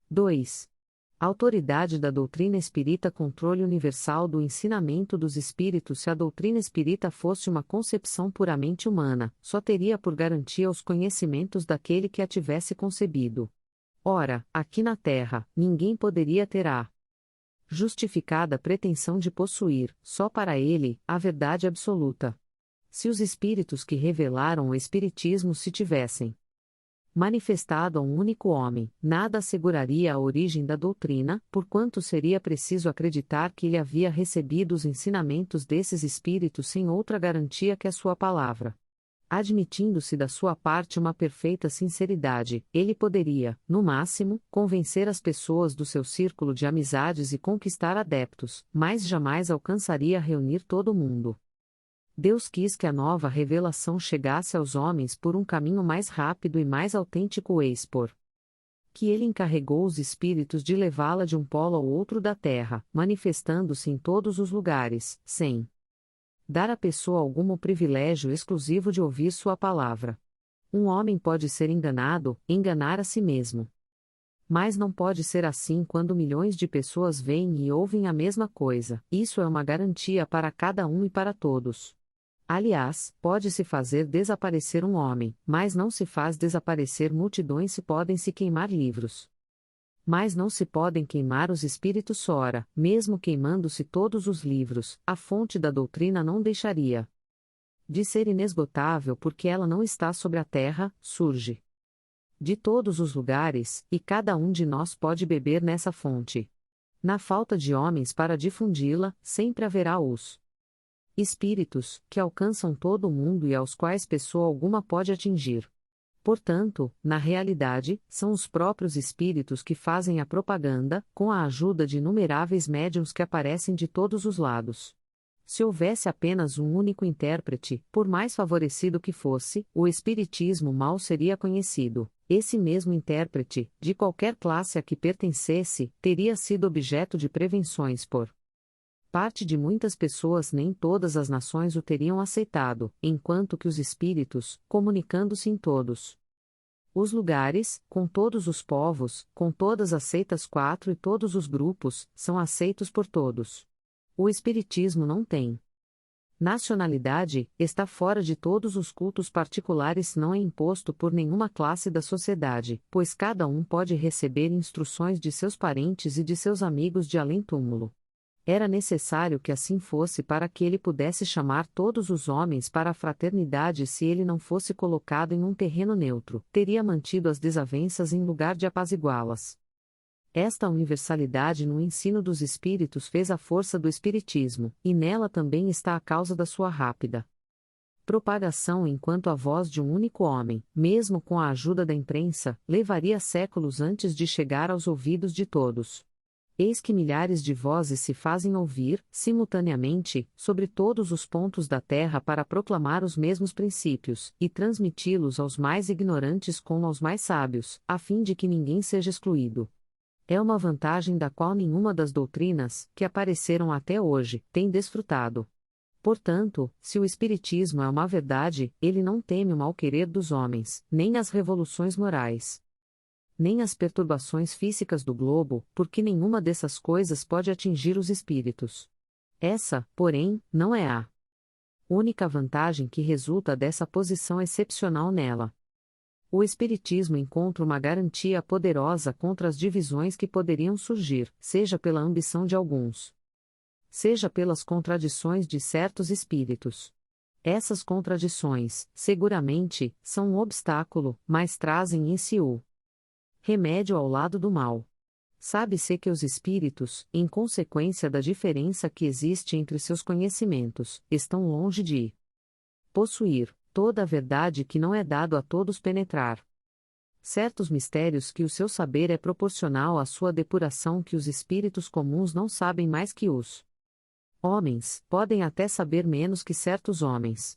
2. A autoridade da doutrina espírita. Controle universal do ensinamento dos espíritos. Se a doutrina espírita fosse uma concepção puramente humana, só teria por garantia os conhecimentos daquele que a tivesse concebido. Ora, aqui na Terra, ninguém poderia ter a justificada pretensão de possuir, só para ele, a verdade absoluta. Se os espíritos que revelaram o Espiritismo se tivessem manifestado a um único homem, nada asseguraria a origem da doutrina, porquanto seria preciso acreditar que ele havia recebido os ensinamentos desses espíritos sem outra garantia que a sua palavra. Admitindo-se da sua parte uma perfeita sinceridade, ele poderia, no máximo, convencer as pessoas do seu círculo de amizades e conquistar adeptos, mas jamais alcançaria reunir todo o mundo. Deus quis que a nova revelação chegasse aos homens por um caminho mais rápido e mais autêntico, eis por que ele encarregou os espíritos de levá-la de um polo ao outro da terra, manifestando-se em todos os lugares, sem dar à pessoa algum o privilégio exclusivo de ouvir sua palavra. Um homem pode ser enganado, enganar a si mesmo. Mas não pode ser assim quando milhões de pessoas veem e ouvem a mesma coisa. Isso é uma garantia para cada um e para todos. Aliás, pode-se fazer desaparecer um homem, mas não se faz desaparecer multidões. Se podem-se queimar livros, mas não se podem queimar os espíritos. Ora, mesmo queimando-se todos os livros, a fonte da doutrina não deixaria de ser inesgotável, porque ela não está sobre a terra, surge de todos os lugares, e cada um de nós pode beber nessa fonte. Na falta de homens para difundi-la, sempre haverá os espíritos, que alcançam todo o mundo e aos quais pessoa alguma pode atingir. Portanto, na realidade, são os próprios espíritos que fazem a propaganda, com a ajuda de inumeráveis médiuns que aparecem de todos os lados. Se houvesse apenas um único intérprete, por mais favorecido que fosse, o espiritismo mal seria conhecido. Esse mesmo intérprete, de qualquer classe a que pertencesse, teria sido objeto de prevenções por parte de muitas pessoas. Nem todas as nações o teriam aceitado, enquanto que os espíritos, comunicando-se em todos os lugares, com todos os povos, com todas as seitas quatro e todos os grupos, são aceitos por todos. O espiritismo não tem nacionalidade, está fora de todos os cultos particulares, não é imposto por nenhuma classe da sociedade, pois cada um pode receber instruções de seus parentes e de seus amigos de além-túmulo. Era necessário que assim fosse para que ele pudesse chamar todos os homens para a fraternidade. Se ele não fosse colocado em um terreno neutro, teria mantido as desavenças em lugar de apaziguá-las. Esta universalidade no ensino dos espíritos fez a força do espiritismo, e nela também está a causa da sua rápida propagação, enquanto a voz de um único homem, mesmo com a ajuda da imprensa, levaria séculos antes de chegar aos ouvidos de todos. Eis que milhares de vozes se fazem ouvir, simultaneamente, sobre todos os pontos da terra para proclamar os mesmos princípios, e transmiti-los aos mais ignorantes como aos mais sábios, a fim de que ninguém seja excluído. É uma vantagem da qual nenhuma das doutrinas, que apareceram até hoje, tem desfrutado. Portanto, se o Espiritismo é uma verdade, ele não teme o mal-querer dos homens, nem as revoluções morais, nem as perturbações físicas do globo, porque nenhuma dessas coisas pode atingir os espíritos. Essa, porém, não é a única vantagem que resulta dessa posição excepcional nela. O Espiritismo encontra uma garantia poderosa contra as divisões que poderiam surgir, seja pela ambição de alguns, seja pelas contradições de certos espíritos. Essas contradições, seguramente, são um obstáculo, mas trazem em si o remédio ao lado do mal. Sabe-se que os espíritos, em consequência da diferença que existe entre seus conhecimentos, estão longe de possuir toda a verdade, que não é dado a todos penetrar certos mistérios, que o seu saber é proporcional à sua depuração, que os espíritos comuns não sabem mais que os homens, podem até saber menos que certos homens.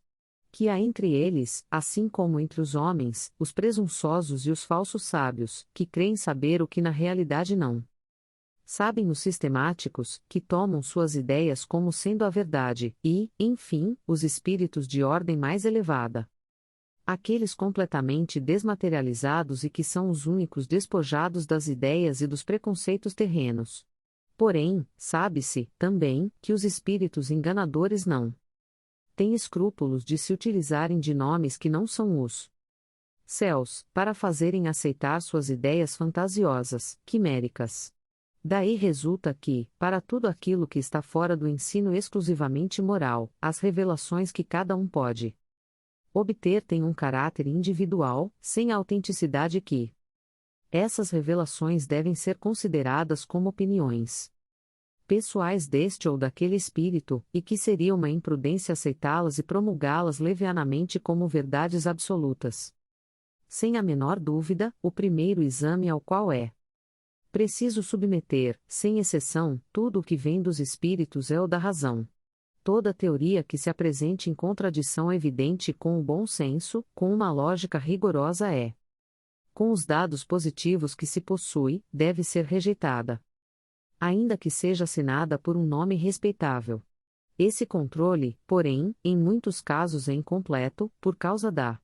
Que há entre eles, assim como entre os homens, os presunçosos e os falsos sábios, que creem saber o que na realidade não sabem, os sistemáticos, que tomam suas ideias como sendo a verdade, e, enfim, os espíritos de ordem mais elevada. Aqueles completamente desmaterializados e que são os únicos despojados das ideias e dos preconceitos terrenos. Porém, sabe-se, também, que os espíritos enganadores não têm escrúpulos de se utilizarem de nomes que não são os céus, para fazerem aceitar suas ideias fantasiosas, quiméricas. Daí resulta que, para tudo aquilo que está fora do ensino exclusivamente moral, as revelações que cada um pode obter têm um caráter individual, sem a autenticidade que essas revelações devem ser consideradas como opiniões pessoais deste ou daquele espírito, e que seria uma imprudência aceitá-las e promulgá-las levianamente como verdades absolutas. Sem a menor dúvida, o primeiro exame ao qual é preciso submeter, sem exceção, tudo o que vem dos espíritos é o da razão. Toda teoria que se apresente em contradição evidente com o bom senso, com uma lógica rigorosa com os dados positivos que se possui, deve ser rejeitada. Ainda que seja assinada por um nome respeitável. Esse controle, porém, em muitos casos é incompleto, por causa da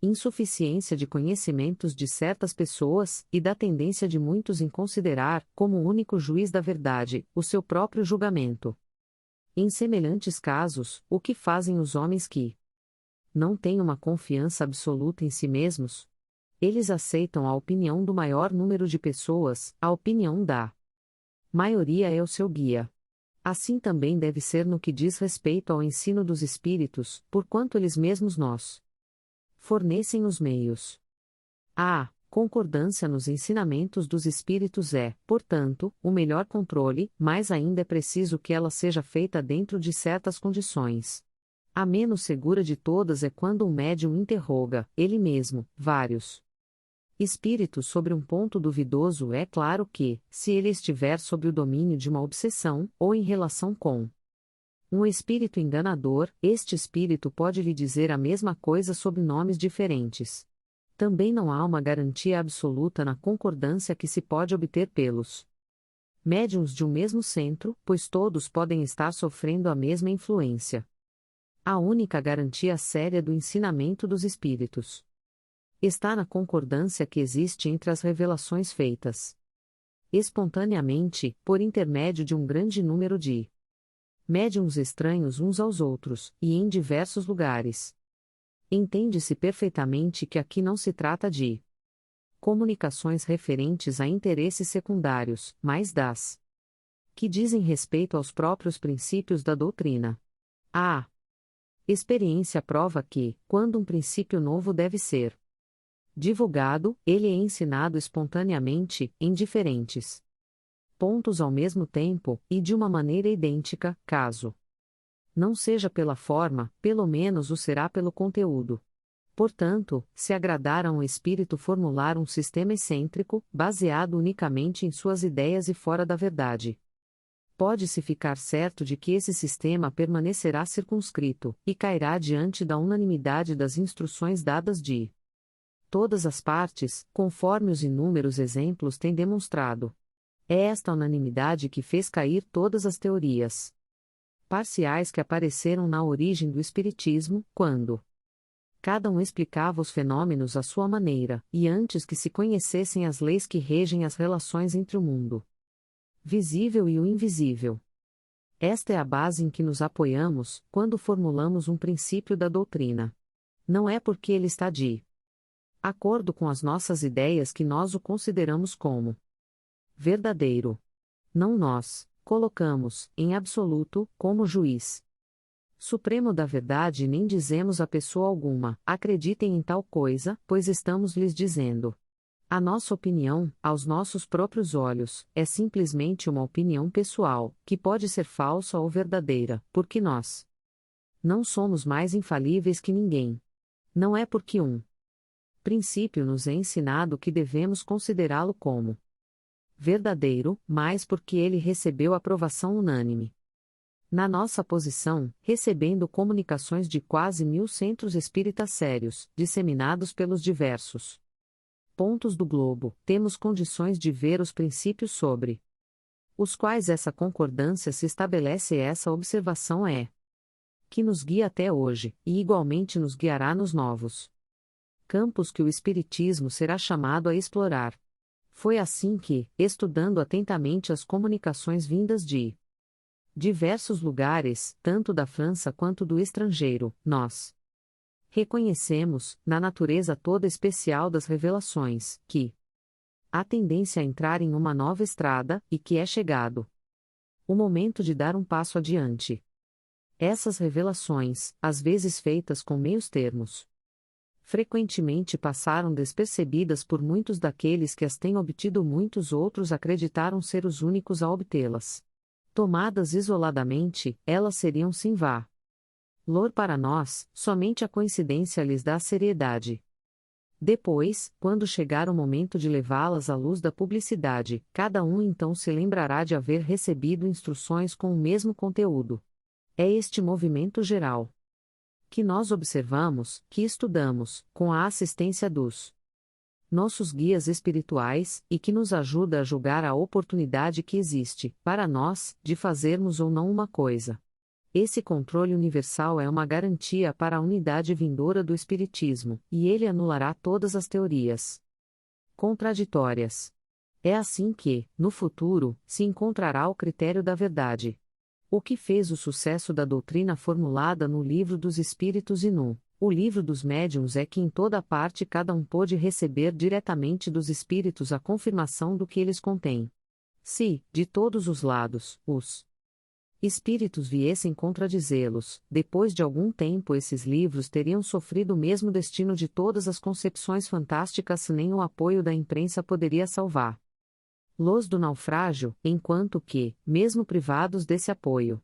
insuficiência de conhecimentos de certas pessoas, e da tendência de muitos em considerar, como único juiz da verdade, o seu próprio julgamento. Em semelhantes casos, o que fazem os homens que não têm uma confiança absoluta em si mesmos? Eles aceitam a opinião do maior número de pessoas, a opinião da maioria é o seu guia. Assim também deve ser no que diz respeito ao ensino dos espíritos, porquanto eles mesmos nos fornecem os meios. A concordância nos ensinamentos dos espíritos é, portanto, o melhor controle, mas ainda é preciso que ela seja feita dentro de certas condições. A menos segura de todas é quando um médium interroga, ele mesmo, vários espírito sobre um ponto duvidoso. É claro que, se ele estiver sob o domínio de uma obsessão, ou em relação com um espírito enganador, este espírito pode lhe dizer a mesma coisa sob nomes diferentes. Também não há uma garantia absoluta na concordância que se pode obter pelos médiuns de um mesmo centro, pois todos podem estar sofrendo a mesma influência. A única garantia séria do ensinamento dos espíritos está na concordância que existe entre as revelações feitas espontaneamente, por intermédio de um grande número de médiuns estranhos uns aos outros, e em diversos lugares. Entende-se perfeitamente que aqui não se trata de comunicações referentes a interesses secundários, mas das que dizem respeito aos próprios princípios da doutrina. A experiência prova que, quando um princípio novo deve ser divulgado, ele é ensinado espontaneamente, em diferentes pontos ao mesmo tempo, e de uma maneira idêntica, caso não seja pela forma, pelo menos o será pelo conteúdo. Portanto, se agradar a um espírito formular um sistema excêntrico, baseado unicamente em suas ideias e fora da verdade, pode-se ficar certo de que esse sistema permanecerá circunscrito, e cairá diante da unanimidade das instruções dadas de todas as partes, conforme os inúmeros exemplos têm demonstrado. É esta unanimidade que fez cair todas as teorias parciais que apareceram na origem do Espiritismo, quando cada um explicava os fenômenos à sua maneira, e antes que se conhecessem as leis que regem as relações entre o mundo visível e o invisível. Esta é a base em que nos apoiamos, quando formulamos um princípio da doutrina. Não é porque ele está de acordo com as nossas ideias que nós o consideramos como verdadeiro. Não nós colocamos, em absoluto, como juiz supremo da verdade, nem dizemos a pessoa alguma, acreditem em tal coisa, pois estamos lhes dizendo. A nossa opinião, aos nossos próprios olhos, é simplesmente uma opinião pessoal, que pode ser falsa ou verdadeira, porque nós não somos mais infalíveis que ninguém. Não é porque um princípio nos é ensinado que devemos considerá-lo como verdadeiro, mas porque ele recebeu aprovação unânime. Na nossa posição, recebendo comunicações de quase 1000 centros espíritas sérios, disseminados pelos diversos pontos do globo, temos condições de ver os princípios sobre os quais essa concordância se estabelece. Essa observação é que nos guia até hoje, e igualmente nos guiará nos novos campos que o Espiritismo será chamado a explorar. Foi assim que, estudando atentamente as comunicações vindas de diversos lugares, tanto da França quanto do estrangeiro, nós reconhecemos, na natureza toda especial das revelações, que há tendência a entrar em uma nova estrada, e que é chegado o momento de dar um passo adiante. Essas revelações, às vezes feitas com meios termos, frequentemente passaram despercebidas por muitos daqueles que as têm obtido, muitos outros acreditaram ser os únicos a obtê-las. Tomadas isoladamente, elas seriam sim vá. Lor para nós, somente a coincidência lhes dá seriedade. Depois, quando chegar o momento de levá-las à luz da publicidade, cada um então se lembrará de haver recebido instruções com o mesmo conteúdo. É este movimento geral que nós observamos, que estudamos, com a assistência dos nossos guias espirituais, e que nos ajuda a julgar a oportunidade que existe, para nós, de fazermos ou não uma coisa. Esse controle universal é uma garantia para a unidade vindoura do Espiritismo, e ele anulará todas as teorias contraditórias. É assim que, no futuro, se encontrará o critério da verdade. O que fez o sucesso da doutrina formulada no Livro dos Espíritos e no O Livro dos Médiuns é que em toda parte cada um pôde receber diretamente dos Espíritos a confirmação do que eles contêm. Se, de todos os lados, os Espíritos viessem contradizê-los, depois de algum tempo esses livros teriam sofrido o mesmo destino de todas as concepções fantásticas, se nem o apoio da imprensa poderia salvar los do naufrágio, enquanto que, mesmo privados desse apoio,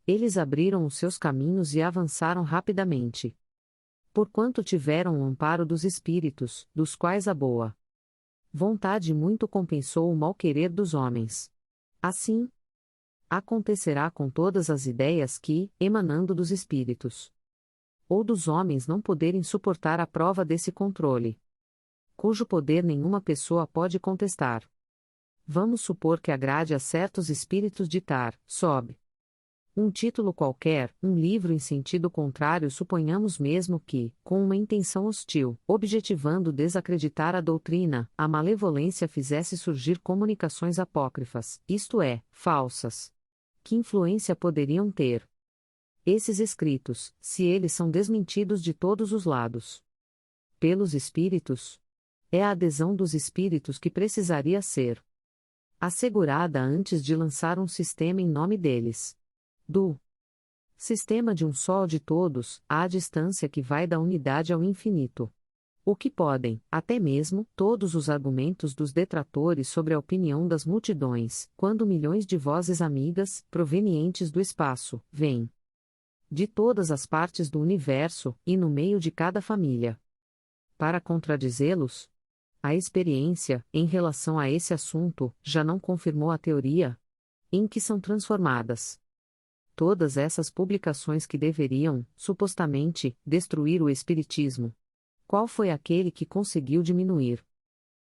eles abriram os seus caminhos e avançaram rapidamente. Porquanto tiveram o amparo dos Espíritos, dos quais a boa vontade muito compensou o mal-querer dos homens. Assim, acontecerá com todas as ideias que, emanando dos Espíritos ou dos homens, não poderem suportar a prova desse controle, cujo poder nenhuma pessoa pode contestar. Vamos supor que agrade a certos espíritos ditar, sob um título qualquer, um livro em sentido contrário, suponhamos mesmo que, com uma intenção hostil, objetivando desacreditar a doutrina, a malevolência fizesse surgir comunicações apócrifas, isto é, falsas. Que influência poderiam ter esses escritos, se eles são desmentidos de todos os lados pelos espíritos? É a adesão dos espíritos que precisaria ser assegurada antes de lançar um sistema em nome deles. Do sistema de um só de todos, à distância que vai da unidade ao infinito. O que podem, até mesmo, todos os argumentos dos detratores sobre a opinião das multidões, quando milhões de vozes amigas, provenientes do espaço, vêm de todas as partes do universo, e no meio de cada família, para contradizê-los? A experiência, em relação a esse assunto, já não confirmou a teoria em que são transformadas todas essas publicações que deveriam, supostamente, destruir o Espiritismo. Qual foi aquele que conseguiu diminuir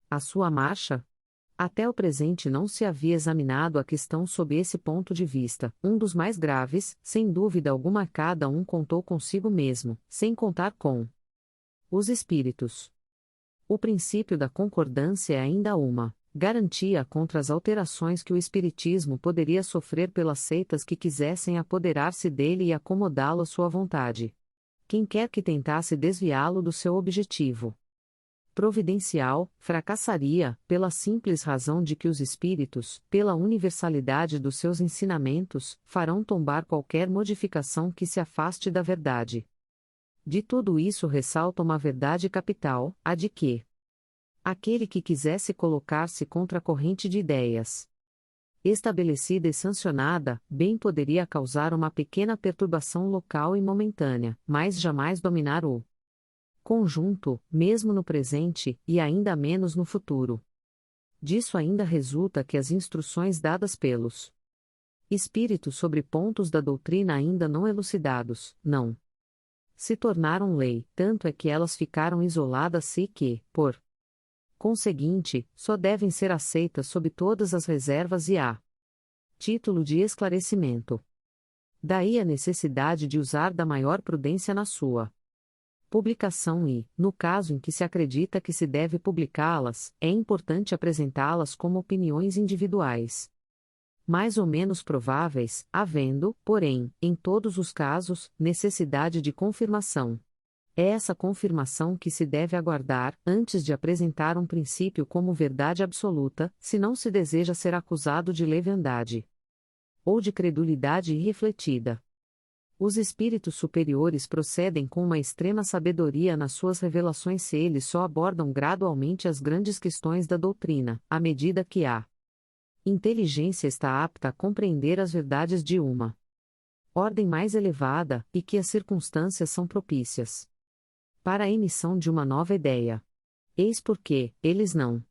a sua marcha? Até o presente não se havia examinado a questão sob esse ponto de vista, um dos mais graves, sem dúvida alguma. Cada um contou consigo mesmo, sem contar com os espíritos. O princípio da concordância é ainda uma garantia contra as alterações que o Espiritismo poderia sofrer pelas seitas que quisessem apoderar-se dele e acomodá-lo à sua vontade. Quem quer que tentasse desviá-lo do seu objetivo providencial, fracassaria, pela simples razão de que os espíritos, pela universalidade dos seus ensinamentos, farão tombar qualquer modificação que se afaste da verdade. De tudo isso ressalta uma verdade capital, a de que aquele que quisesse colocar-se contra a corrente de ideias estabelecida e sancionada, bem poderia causar uma pequena perturbação local e momentânea, mas jamais dominar o conjunto, mesmo no presente, e ainda menos no futuro. Disso ainda resulta que as instruções dadas pelos espíritos sobre pontos da doutrina ainda não elucidados, não se tornaram lei, tanto é que elas ficaram isoladas e que, por conseguinte, só devem ser aceitas sob todas as reservas e a título de esclarecimento. Daí a necessidade de usar da maior prudência na sua publicação e, no caso em que se acredita que se deve publicá-las, é importante apresentá-las como opiniões individuais. Mais ou menos prováveis, havendo, porém, em todos os casos, necessidade de confirmação. É essa confirmação que se deve aguardar, antes de apresentar um princípio como verdade absoluta, se não se deseja ser acusado de leviandade ou de credulidade irrefletida. Os espíritos superiores procedem com uma extrema sabedoria nas suas revelações se eles só abordam gradualmente as grandes questões da doutrina, à medida que a inteligência está apta a compreender as verdades de uma ordem mais elevada, e que as circunstâncias são propícias para a emissão de uma nova ideia. Eis porque, eles não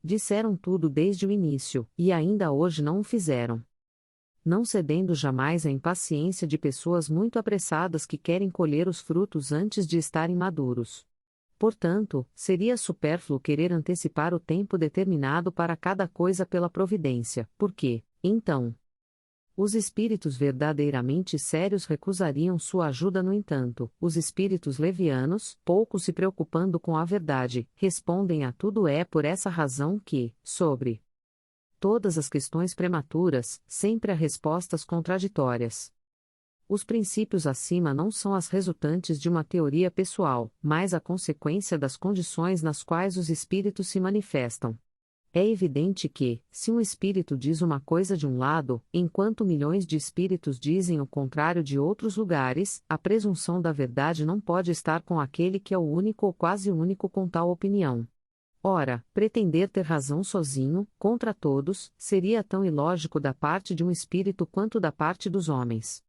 disseram tudo desde o início, e ainda hoje não o fizeram. Não cedendo jamais à impaciência de pessoas muito apressadas que querem colher os frutos antes de estarem maduros. Portanto, seria supérfluo querer antecipar o tempo determinado para cada coisa pela providência, porque, então, os espíritos verdadeiramente sérios recusariam sua ajuda. No entanto, os espíritos levianos, pouco se preocupando com a verdade, respondem a tudo. É por essa razão que, sobre todas as questões prematuras, sempre há respostas contraditórias. Os princípios acima não são as resultantes de uma teoria pessoal, mas a consequência das condições nas quais os espíritos se manifestam. É evidente que, se um espírito diz uma coisa de um lado, enquanto milhões de espíritos dizem o contrário de outros lugares, a presunção da verdade não pode estar com aquele que é o único ou quase único com tal opinião. Ora, pretender ter razão sozinho, contra todos, seria tão ilógico da parte de um espírito quanto da parte dos homens.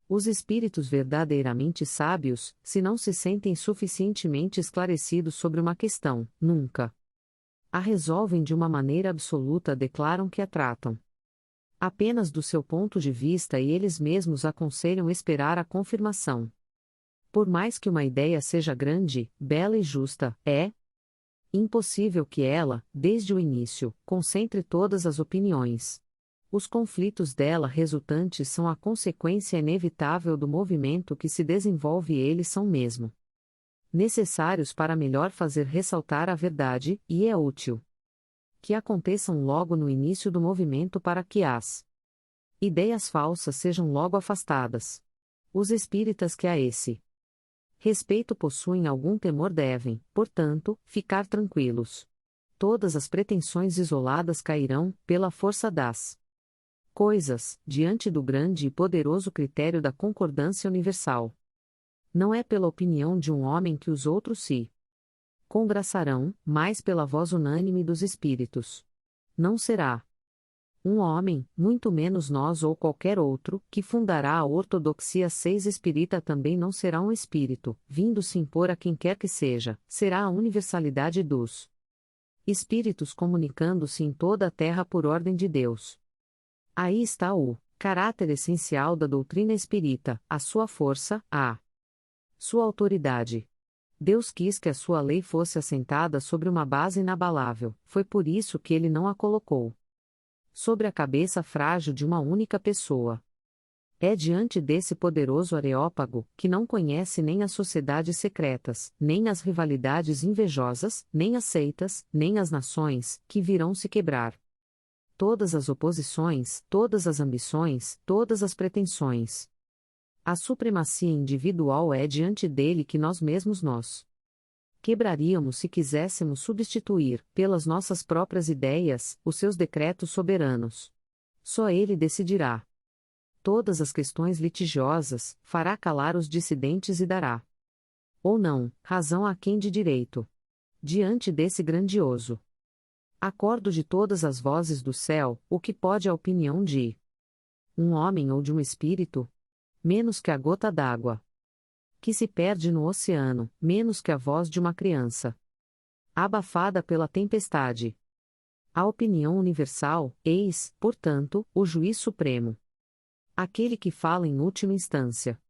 Os espíritos verdadeiramente sábios, se não se sentem suficientemente esclarecidos sobre uma questão, nunca a resolvem de uma maneira absoluta. Declaram que a tratam apenas do seu ponto de vista e eles mesmos aconselham esperar a confirmação. Por mais que uma ideia seja grande, bela e justa, é impossível que ela, desde o início, concentre todas as opiniões. Os conflitos dela resultantes são a consequência inevitável do movimento que se desenvolve e eles são mesmo necessários para melhor fazer ressaltar a verdade, e é útil que aconteçam logo no início do movimento para que as ideias falsas sejam logo afastadas. Os espíritas que a esse respeito possuem algum temor devem, portanto, ficar tranquilos. Todas as pretensões isoladas cairão, pela força das coisas, diante do grande e poderoso critério da concordância universal. Não é pela opinião de um homem que os outros se congraçarão, mas pela voz unânime dos espíritos. Não será um homem, muito menos nós ou qualquer outro, que fundará a ortodoxia seis espírita. Também não será um espírito, vindo se impor a quem quer que seja, será a universalidade dos espíritos comunicando-se em toda a terra por ordem de Deus. Aí está o caráter essencial da doutrina espírita, a sua força, a sua autoridade. Deus quis que a sua lei fosse assentada sobre uma base inabalável, foi por isso que ele não a colocou sobre a cabeça frágil de uma única pessoa. É diante desse poderoso Areópago, que não conhece nem as sociedades secretas, nem as rivalidades invejosas, nem as seitas, nem as nações, que virão se quebrar todas as oposições, todas as ambições, todas as pretensões. A supremacia individual é diante dele que nós mesmos nós quebraríamos se quiséssemos substituir, pelas nossas próprias ideias, os seus decretos soberanos. Só ele decidirá todas as questões litigiosas, fará calar os dissidentes e dará, ou não, razão a quem de direito. Diante desse grandioso acordo de todas as vozes do céu, o que pode a opinião de um homem ou de um espírito? Menos que a gota d'água que se perde no oceano, menos que a voz de uma criança abafada pela tempestade. A opinião universal, eis, portanto, o juiz supremo. Aquele que fala em última instância.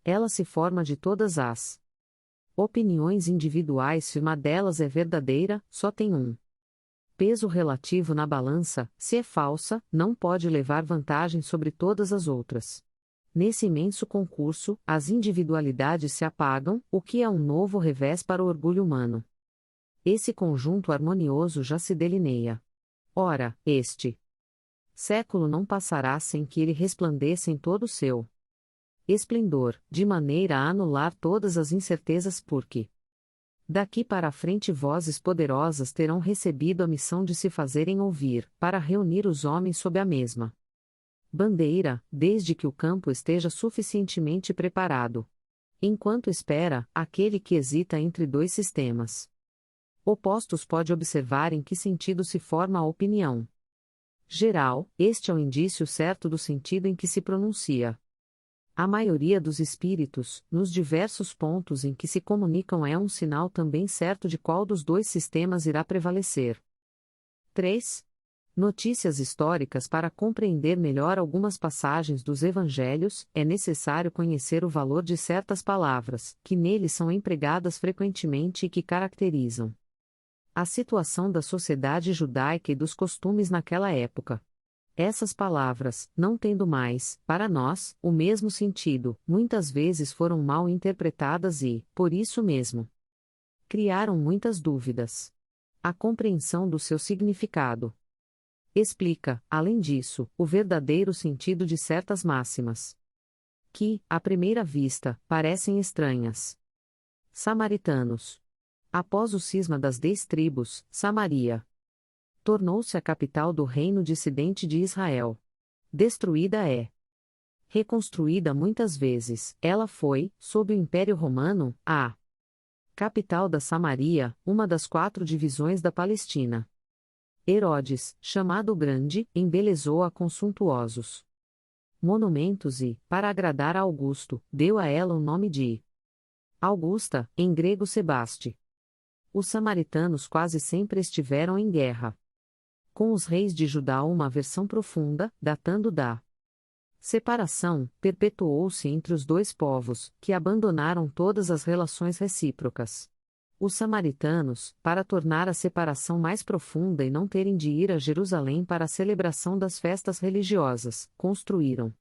Ela se forma de todas as opiniões individuais. Se uma delas é verdadeira, só tem um peso relativo na balança. Se é falsa, não pode levar vantagem sobre todas as outras. Nesse imenso concurso, as individualidades se apagam, o que é um novo revés para o orgulho humano. Esse conjunto harmonioso já se delineia. Ora, este século não passará sem que ele resplandeça em todo o seu esplendor, de maneira a anular todas as incertezas, porque daqui para a frente vozes poderosas terão recebido a missão de se fazerem ouvir, para reunir os homens sob a mesma bandeira, desde que o campo esteja suficientemente preparado. Enquanto espera, aquele que hesita entre dois sistemas opostos pode observar em que sentido se forma a opinião geral. Este é o indício certo do sentido em que se pronuncia. A maioria dos espíritos, nos diversos pontos em que se comunicam, é um sinal também certo de qual dos dois sistemas irá prevalecer. 3. Notícias históricas. Para compreender melhor algumas passagens dos Evangelhos, é necessário conhecer o valor de certas palavras, que neles são empregadas frequentemente e que caracterizam a situação da sociedade judaica e dos costumes naquela época. Essas palavras, não tendo mais, para nós, o mesmo sentido, muitas vezes foram mal interpretadas e, por isso mesmo, criaram muitas dúvidas. A compreensão do seu significado explica, além disso, o verdadeiro sentido de certas máximas, que, à primeira vista, parecem estranhas. Samaritanos. Após o cisma das 10 tribos, Samaria tornou-se a capital do reino dissidente de Israel. Destruída é. Reconstruída muitas vezes, ela foi, sob o Império Romano, a capital da Samaria, uma das 4 divisões da Palestina. Herodes, chamado o Grande, embelezou-a com suntuosos monumentos e, para agradar a Augusto, deu a ela o nome de Augusta, em grego Sebaste. Os samaritanos quase sempre estiveram em guerra com os reis de Judá. Uma aversão profunda, datando da separação, perpetuou-se entre os dois povos, que abandonaram todas as relações recíprocas. Os samaritanos, para tornar a separação mais profunda e não terem de ir a Jerusalém para a celebração das festas religiosas, construíram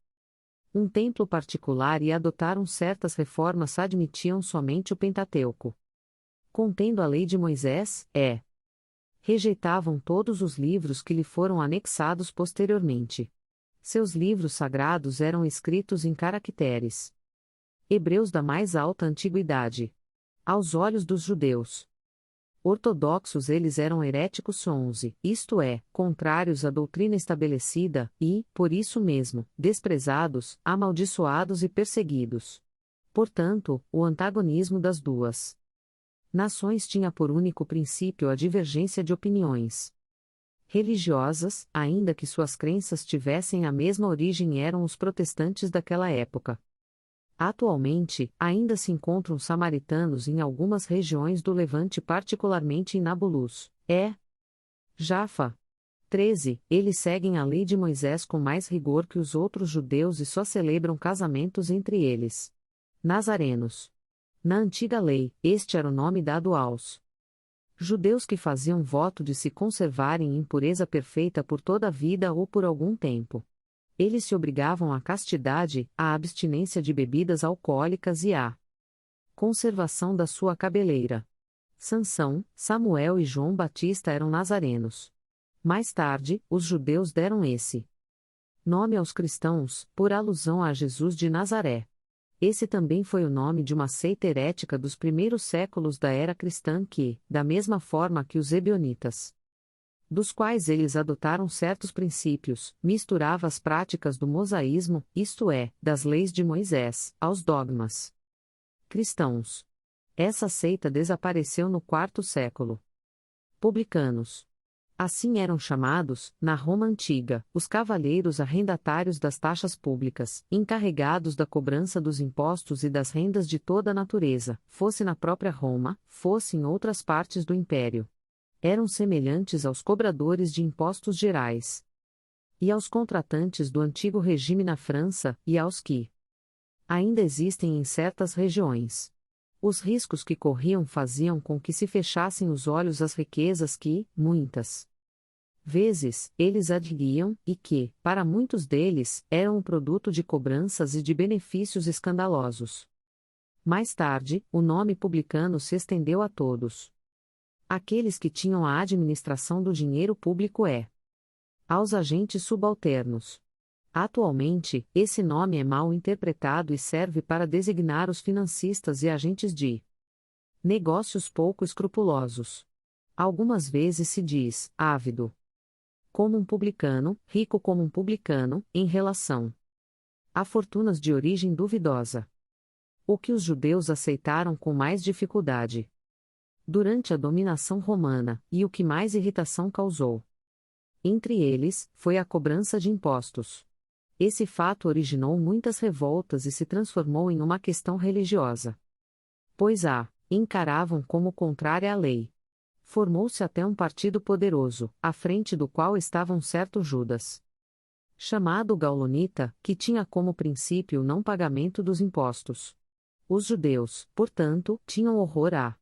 um templo particular e adotaram certas reformas. Admitiam somente o Pentateuco, contendo a lei de Moisés, rejeitavam todos os livros que lhe foram anexados posteriormente. Seus livros sagrados eram escritos em caracteres hebreus da mais alta antiguidade. Aos olhos dos judeus ortodoxos, eles eram heréticos 11, isto é, contrários à doutrina estabelecida, e, por isso mesmo, desprezados, amaldiçoados e perseguidos. Portanto, o antagonismo das duas nações tinha por único princípio a divergência de opiniões religiosas, ainda que suas crenças tivessem a mesma origem. Eram os protestantes daquela época. Atualmente, ainda se encontram samaritanos em algumas regiões do Levante, particularmente em Nabulus, Jafa. 13. Eles seguem a lei de Moisés com mais rigor que os outros judeus e só celebram casamentos entre eles. Nazarenos. Na antiga lei, este era o nome dado aos judeus que faziam voto de se conservarem em pureza perfeita por toda a vida ou por algum tempo. Eles se obrigavam à castidade, à abstinência de bebidas alcoólicas e à conservação da sua cabeleira. Sansão, Samuel e João Batista eram nazarenos. Mais tarde, os judeus deram esse nome aos cristãos, por alusão a Jesus de Nazaré. Esse também foi o nome de uma seita herética dos primeiros séculos da era cristã que, da mesma forma que os ebionitas, dos quais eles adotaram certos princípios, misturava as práticas do mosaísmo, isto é, das leis de Moisés, aos dogmas cristãos. Essa seita desapareceu no IV século. Publicanos. Assim eram chamados, na Roma antiga, os cavalheiros arrendatários das taxas públicas, encarregados da cobrança dos impostos e das rendas de toda a natureza, fosse na própria Roma, fosse em outras partes do império. Eram semelhantes aos cobradores de impostos gerais e aos contratantes do antigo regime na França, e aos que ainda existem em certas regiões. Os riscos que corriam faziam com que se fechassem os olhos às riquezas que, muitas vezes, eles adquiriam, e que, para muitos deles, eram o produto de cobranças e de benefícios escandalosos. Mais tarde, o nome publicano se estendeu a todos. Aqueles que tinham a administração do dinheiro público aos agentes subalternos. Atualmente, esse nome é mal interpretado e serve para designar os financistas e agentes de negócios pouco escrupulosos. Algumas vezes se diz, ávido. Como um publicano, rico como um publicano, em relação a fortunas de origem duvidosa. O que os judeus aceitaram com mais dificuldade durante a dominação romana, e o que mais irritação causou entre eles, foi a cobrança de impostos. Esse fato originou muitas revoltas e se transformou em uma questão religiosa. Pois encaravam como contrária à lei. Formou-se até um partido poderoso, à frente do qual estava um certo Judas, chamado Gaulonita, que tinha como princípio o não pagamento dos impostos. Os judeus, portanto, tinham horror a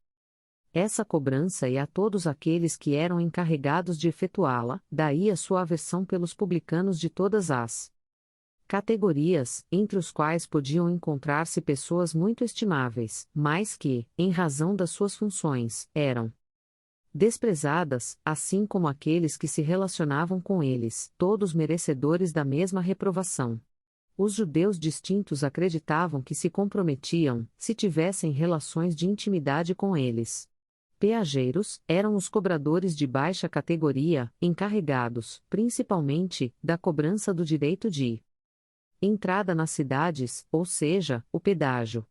essa cobrança e a todos aqueles que eram encarregados de efetuá-la, daí a sua aversão pelos publicanos de todas as categorias, entre os quais podiam encontrar-se pessoas muito estimáveis, mas que, em razão das suas funções, eram desprezadas, assim como aqueles que se relacionavam com eles, todos merecedores da mesma reprovação. Os judeus distintos acreditavam que se comprometiam, se tivessem relações de intimidade com eles. Peageiros, eram os cobradores de baixa categoria, encarregados, principalmente, da cobrança do direito de entrada nas cidades, ou seja, o pedágio.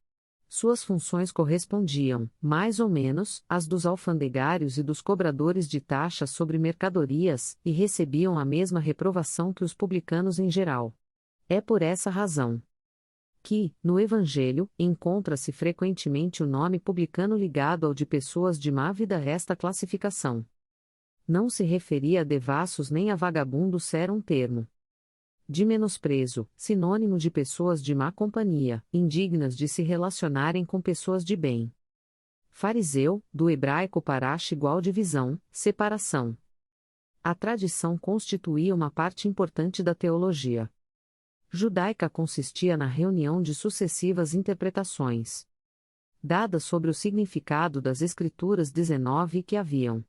Suas funções correspondiam, mais ou menos, às dos alfandegários e dos cobradores de taxas sobre mercadorias, e recebiam a mesma reprovação que os publicanos em geral. É por essa razão que, no Evangelho, encontra-se frequentemente o nome publicano ligado ao de pessoas de má vida. Esta classificação não se referia a devassos nem a vagabundos, era um termo de menosprezo, sinônimo de pessoas de má companhia, indignas de se relacionarem com pessoas de bem. Fariseu, do hebraico parash igual divisão, separação. A tradição constituía uma parte importante da teologia judaica, consistia na reunião de sucessivas interpretações dadas sobre o significado das Escrituras 19 que haviam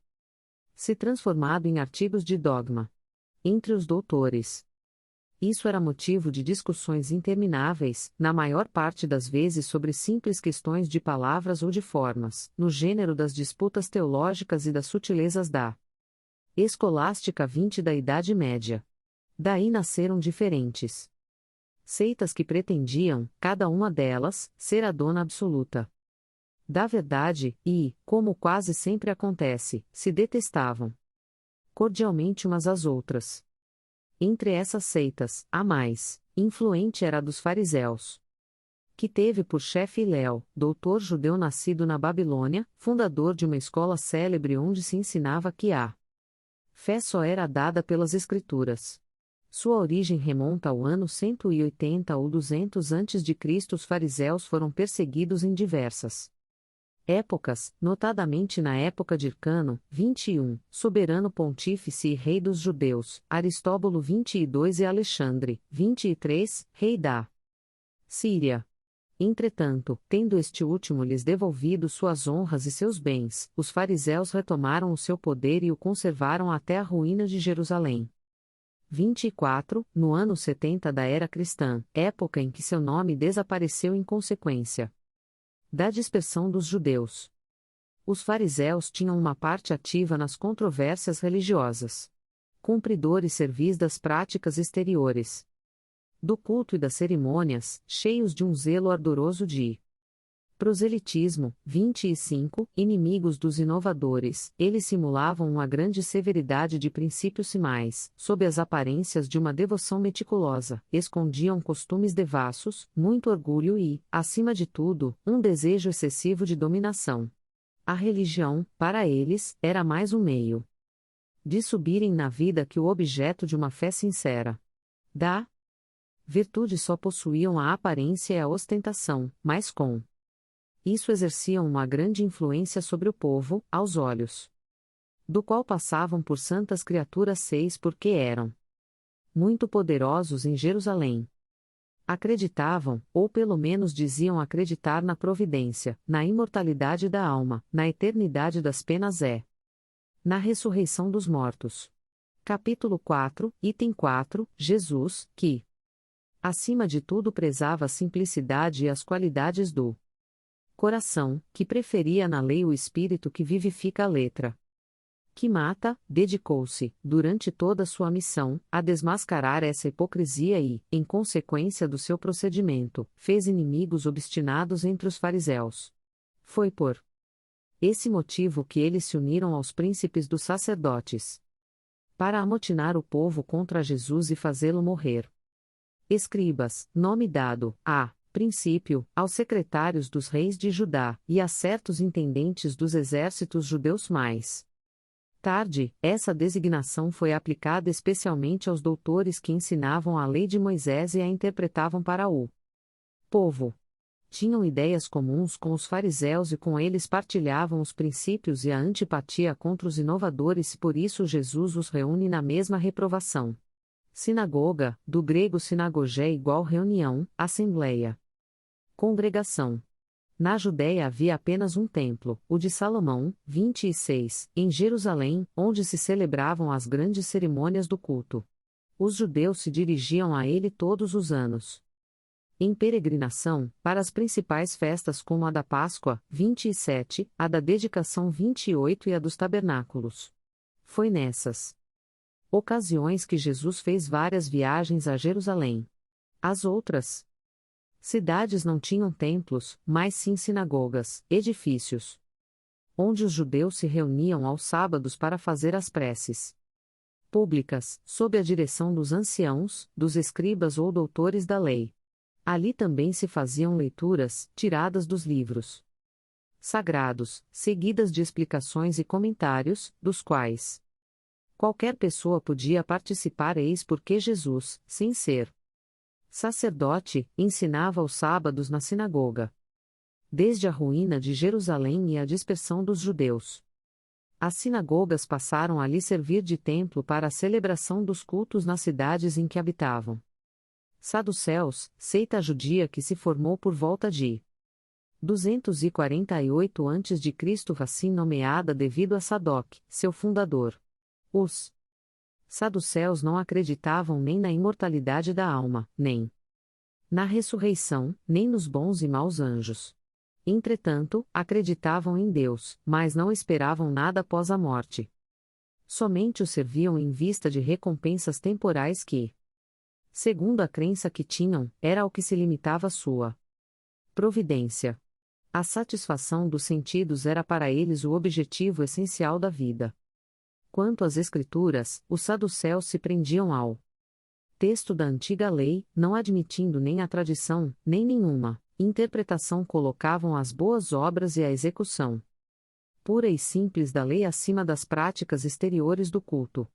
se transformado em artigos de dogma entre os doutores. Isso era motivo de discussões intermináveis, na maior parte das vezes sobre simples questões de palavras ou de formas, no gênero das disputas teológicas e das sutilezas da escolástica 20 da Idade Média. Daí nasceram diferentes seitas que pretendiam, cada uma delas, ser a dona absoluta da verdade, e, como quase sempre acontece, se detestavam cordialmente umas às outras. Entre essas seitas, a mais influente era a dos fariseus, que teve por chefe Hilel, doutor judeu nascido na Babilônia, fundador de uma escola célebre onde se ensinava que a fé só era dada pelas Escrituras. Sua origem remonta ao ano 180 ou 200 a.C. Os fariseus foram perseguidos em diversas épocas, notadamente na época de Hircano, 21, soberano pontífice e rei dos judeus, Aristóbulo 22 e Alexandre, 23, rei da Síria. Entretanto, tendo este último lhes devolvido suas honras e seus bens, os fariseus retomaram o seu poder e o conservaram até a ruína de Jerusalém. 24, no ano 70 da era cristã, época em que seu nome desapareceu em consequência da dispersão dos judeus. Os fariseus tinham uma parte ativa nas controvérsias religiosas. Cumpridores servis das práticas exteriores do culto e das cerimônias, cheios de um zelo ardoroso de proselitismo. 25, inimigos dos inovadores, eles simulavam uma grande severidade de princípios simais, sob as aparências de uma devoção meticulosa, escondiam costumes devassos, muito orgulho e, acima de tudo, um desejo excessivo de dominação. A religião, para eles, era mais um meio de subirem na vida que o objeto de uma fé sincera. Da virtude só possuíam a aparência e a ostentação, mas com isso exerciam uma grande influência sobre o povo, aos olhos do qual passavam por santas criaturas 6 porque eram muito poderosos em Jerusalém. Acreditavam, ou pelo menos diziam acreditar na providência, na imortalidade da alma, na eternidade das penas na ressurreição dos mortos. Capítulo 4, item 4, Jesus, que, acima de tudo prezava a simplicidade e as qualidades do coração, que preferia na lei o espírito que vivifica a letra. Que mata, dedicou-se, durante toda sua missão, a desmascarar essa hipocrisia e, em consequência do seu procedimento, fez inimigos obstinados entre os fariseus. Foi por esse motivo que eles se uniram aos príncipes dos sacerdotes, para amotinar o povo contra Jesus e fazê-lo morrer. Escribas, nome dado, a princípio, aos secretários dos reis de Judá, e a certos intendentes dos exércitos judeus mais tarde, essa designação foi aplicada especialmente aos doutores que ensinavam a lei de Moisés e a interpretavam para o povo. Tinham ideias comuns com os fariseus e com eles partilhavam os princípios e a antipatia contra os inovadores e por isso Jesus os reúne na mesma reprovação. Sinagoga, do grego sinagogé igual reunião, assembleia. Congregação. Na Judéia havia apenas um templo, o de Salomão, 26, em Jerusalém, onde se celebravam as grandes cerimônias do culto. Os judeus se dirigiam a ele todos os anos em peregrinação, para as principais festas como a da Páscoa, 27, a da Dedicação 28 e a dos Tabernáculos. Foi nessas ocasiões que Jesus fez várias viagens a Jerusalém. As outras cidades não tinham templos, mas sim sinagogas, edifícios, onde os judeus se reuniam aos sábados para fazer as preces públicas, sob a direção dos anciãos, dos escribas ou doutores da lei. Ali também se faziam leituras, tiradas dos livros sagrados, seguidas de explicações e comentários, dos quais qualquer pessoa podia participar, eis porque Jesus, sem ser sacerdote, ensinava aos sábados na sinagoga. Desde a ruína de Jerusalém e a dispersão dos judeus, as sinagogas passaram a lhe servir de templo para a celebração dos cultos nas cidades em que habitavam. Saduceus, seita judia que se formou por volta de 248 a.C., assim nomeada devido a Sadoc, seu fundador. Os saduceus não acreditavam nem na imortalidade da alma, nem na ressurreição, nem nos bons e maus anjos. Entretanto, acreditavam em Deus, mas não esperavam nada após a morte. Somente o serviam em vista de recompensas temporais que, segundo a crença que tinham, era ao que se limitava sua providência. A satisfação dos sentidos era para eles o objetivo essencial da vida. Quanto às Escrituras, os saduceus se prendiam ao texto da antiga lei, não admitindo nem a tradição, nem nenhuma interpretação, colocavam as boas obras e a execução pura e simples da lei acima das práticas exteriores do culto.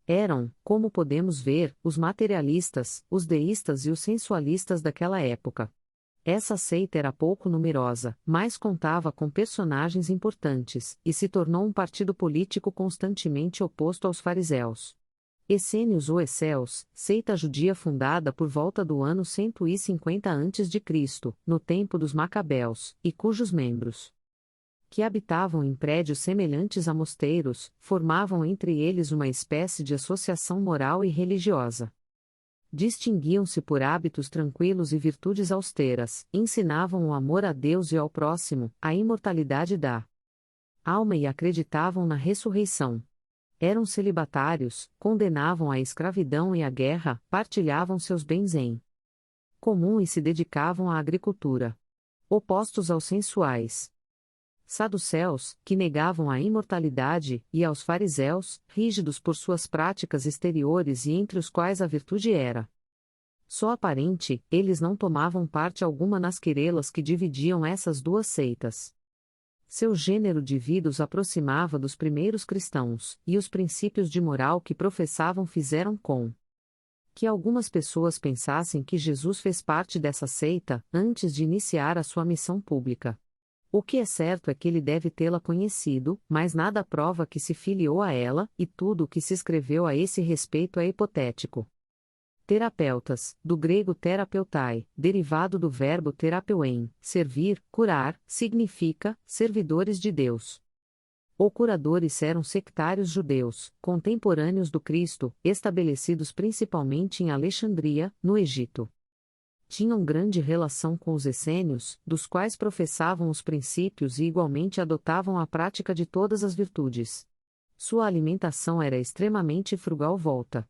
Eram, como podemos ver, os materialistas, os deístas e os sensualistas daquela época. Essa seita era pouco numerosa, mas contava com personagens importantes, e se tornou um partido político constantemente oposto aos fariseus. Essênios ou Esseus, seita judia fundada por volta do ano 150 a.C., no tempo dos Macabeus, e cujos membros, que habitavam em prédios semelhantes a mosteiros, formavam entre eles uma espécie de associação moral e religiosa. Distinguiam-se por hábitos tranquilos e virtudes austeras, ensinavam o amor a Deus e ao próximo, a imortalidade da alma e acreditavam na ressurreição. Eram celibatários, condenavam a escravidão e a guerra, partilhavam seus bens em comum e se dedicavam à agricultura. Opostos aos sensuais saduceus, que negavam a imortalidade, e aos fariseus, rígidos por suas práticas exteriores e entre os quais a virtude era só aparente, eles não tomavam parte alguma nas querelas que dividiam essas duas seitas. Seu gênero de vida os aproximava dos primeiros cristãos, e os princípios de moral que professavam fizeram com que algumas pessoas pensassem que Jesus fez parte dessa seita, antes de iniciar a sua missão pública. O que é certo é que ele deve tê-la conhecido, mas nada prova que se filiou a ela, e tudo o que se escreveu a esse respeito é hipotético. Terapeutas, do grego terapeutai, derivado do verbo terapeuem, servir, curar, significa, servidores de Deus. Ou curadores eram sectários judeus, contemporâneos do Cristo, estabelecidos principalmente em Alexandria, no Egito. Tinham grande relação com os essênios, dos quais professavam os princípios e igualmente adotavam a prática de todas as virtudes. Sua alimentação era extremamente frugal volta.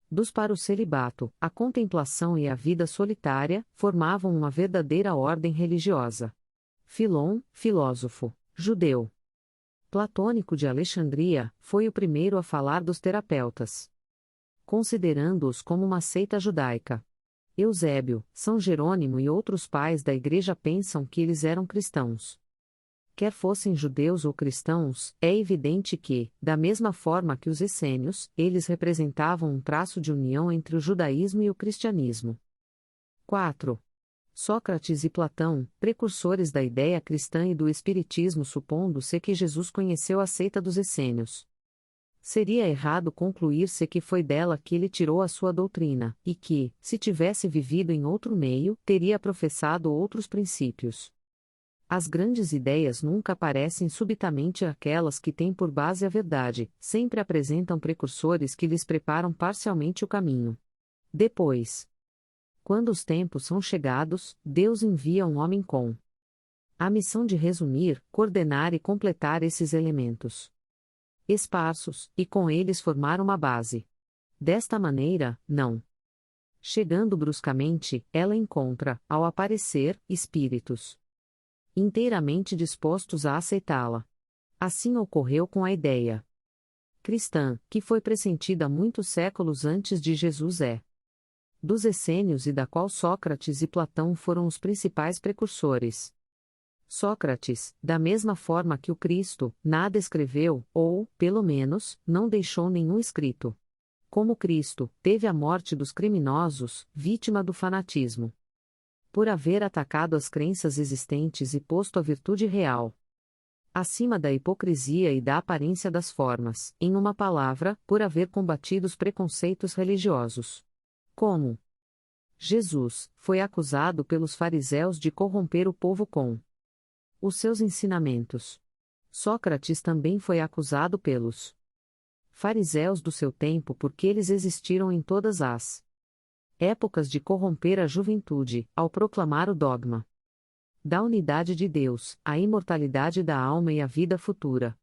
Dos para o celibato, a contemplação e a vida solitária, formavam uma verdadeira ordem religiosa. Filon, filósofo, judeu platônico de Alexandria, foi o primeiro a falar dos terapeutas, considerando-os como uma seita judaica. Eusébio, São Jerônimo e outros pais da Igreja pensam que eles eram cristãos. Quer fossem judeus ou cristãos, é evidente que, da mesma forma que os essênios, eles representavam um traço de união entre o judaísmo e o cristianismo. 4. Sócrates e Platão, precursores da ideia cristã e do espiritismo, supondo-se que Jesus conheceu a seita dos essênios. Seria errado concluir-se que foi dela que ele tirou a sua doutrina, e que, se tivesse vivido em outro meio, teria professado outros princípios. As grandes ideias nunca aparecem subitamente aquelas que têm por base a verdade, sempre apresentam precursores que lhes preparam parcialmente o caminho. Depois, quando os tempos são chegados, Deus envia um homem com a missão de resumir, coordenar e completar esses elementos esparsos, e com eles formar uma base. Desta maneira, não chegando bruscamente, ela encontra, ao aparecer, espíritos inteiramente dispostos a aceitá-la. Assim ocorreu com a ideia cristã, que foi pressentida muitos séculos antes de Jesus dos essênios e da qual Sócrates e Platão foram os principais precursores. Sócrates, da mesma forma que o Cristo, nada escreveu, ou, pelo menos, não deixou nenhum escrito. Como Cristo, teve a morte dos criminosos, vítima do fanatismo, por haver atacado as crenças existentes e posto a virtude real acima da hipocrisia e da aparência das formas, em uma palavra, por haver combatido os preconceitos religiosos. Como Jesus foi acusado pelos fariseus de corromper o povo com os seus ensinamentos. Sócrates também foi acusado pelos fariseus do seu tempo porque eles existiram em todas as épocas de corromper a juventude, ao proclamar o dogma da unidade de Deus, a imortalidade da alma e a vida futura.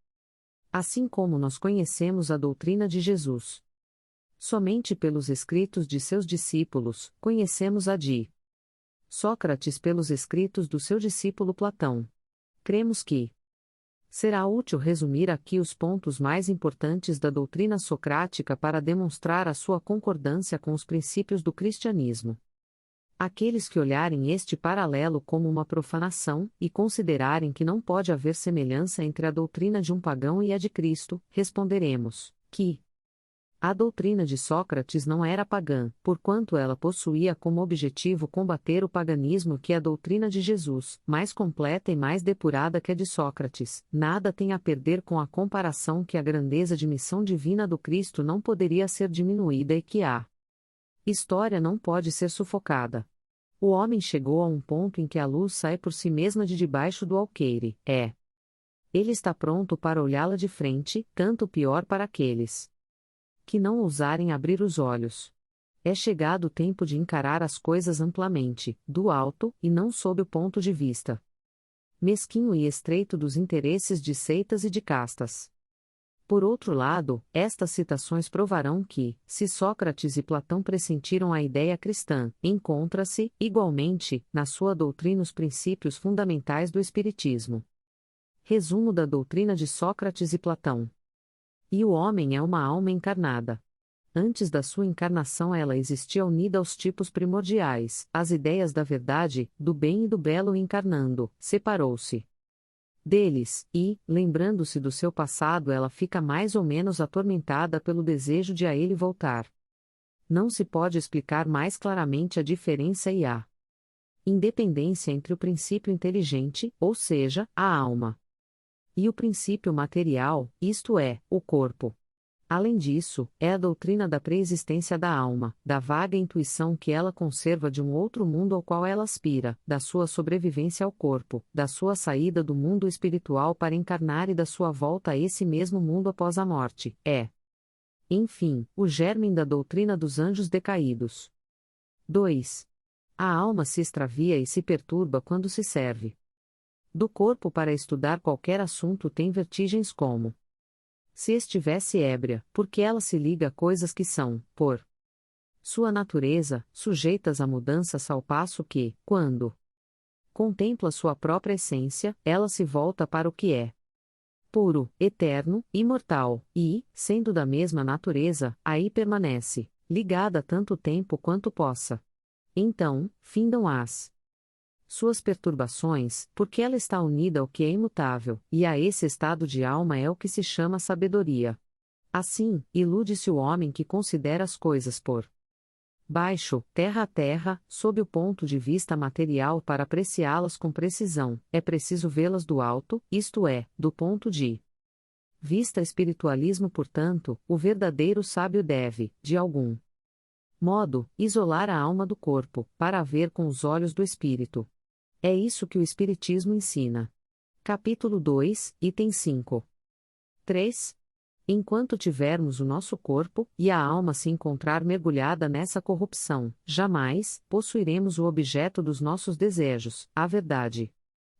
Assim como nós conhecemos a doutrina de Jesus somente pelos escritos de seus discípulos, conhecemos a de Sócrates pelos escritos do seu discípulo Platão. Cremos que será útil resumir aqui os pontos mais importantes da doutrina socrática para demonstrar a sua concordância com os princípios do cristianismo. Aqueles que olharem este paralelo como uma profanação, e considerarem que não pode haver semelhança entre a doutrina de um pagão e a de Cristo, responderemos que a doutrina de Sócrates não era pagã, porquanto ela possuía como objetivo combater o paganismo, que a doutrina de Jesus, mais completa e mais depurada que a de Sócrates, nada tem a perder com a comparação que a grandeza de missão divina do Cristo não poderia ser diminuída e que a história não pode ser sufocada. O homem chegou a um ponto em que a luz sai por si mesma de debaixo do alqueire, ele está pronto para olhá-la de frente, tanto pior para aqueles que não ousarem abrir os olhos. É chegado o tempo de encarar as coisas amplamente, do alto, e não sob o ponto de vista mesquinho e estreito dos interesses de seitas e de castas. Por outro lado, estas citações provarão que, se Sócrates e Platão pressentiram a ideia cristã, encontra-se, igualmente, na sua doutrina os princípios fundamentais do Espiritismo. Resumo da doutrina de Sócrates e Platão. E o homem é uma alma encarnada. Antes da sua encarnação ela existia unida aos tipos primordiais, às ideias da verdade, do bem e do belo, e encarnando, separou-se deles, e, lembrando-se do seu passado, ela fica mais ou menos atormentada pelo desejo de a ele voltar. Não se pode explicar mais claramente a diferença e a independência entre o princípio inteligente, ou seja, a alma, e o princípio material, isto é, o corpo. Além disso, é a doutrina da preexistência da alma, da vaga intuição que ela conserva de um outro mundo ao qual ela aspira, da sua sobrevivência ao corpo, da sua saída do mundo espiritual para encarnar e da sua volta a esse mesmo mundo após a morte, enfim, o germe da doutrina dos anjos decaídos. 2. A alma se extravia e se perturba quando se serve do corpo para estudar qualquer assunto, tem vertigens como se estivesse ébria, porque ela se liga a coisas que são, por sua natureza, sujeitas a mudanças ao passo que, quando contempla sua própria essência, ela se volta para o que é puro, eterno, imortal, e, sendo da mesma natureza, aí permanece, ligada tanto tempo quanto possa. Então, findam suas perturbações, porque ela está unida ao que é imutável, e a esse estado de alma é o que se chama sabedoria. Assim, ilude-se o homem que considera as coisas por baixo, terra a terra, sob o ponto de vista material. Para apreciá-las com precisão, é preciso vê-las do alto, isto é, do ponto de vista espiritualismo. Portanto, o verdadeiro sábio deve, de algum modo, isolar a alma do corpo, para a ver com os olhos do espírito. É isso que o Espiritismo ensina. Capítulo 2, item 5. 3. Enquanto tivermos o nosso corpo, e a alma se encontrar mergulhada nessa corrupção, jamais possuiremos o objeto dos nossos desejos, a verdade.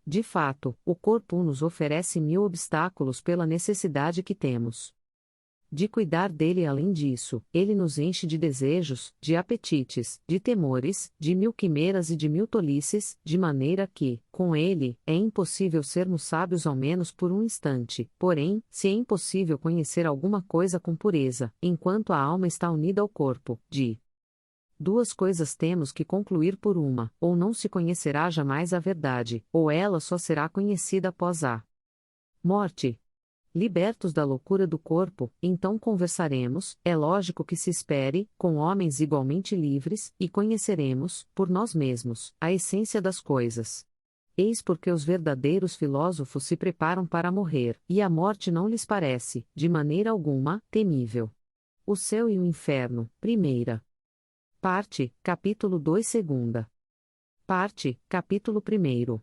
De fato, o corpo nos oferece 1000 obstáculos pela necessidade que temos de cuidar dele. Além disso, ele nos enche de desejos, de apetites, de temores, de 1000 quimeras e de 1000 tolices, de maneira que, com ele, é impossível sermos sábios ao menos por um instante. Porém, se é impossível conhecer alguma coisa com pureza, enquanto a alma está unida ao corpo, de duas coisas temos que concluir: por uma, ou não se conhecerá jamais a verdade, ou ela só será conhecida após a morte. Libertos da loucura do corpo, então conversaremos, é lógico que se espere, com homens igualmente livres, e conheceremos, por nós mesmos, a essência das coisas. Eis porque os verdadeiros filósofos se preparam para morrer, e a morte não lhes parece, de maneira alguma, temível. O céu e o inferno, primeira parte, capítulo 2, segunda parte, capítulo 1.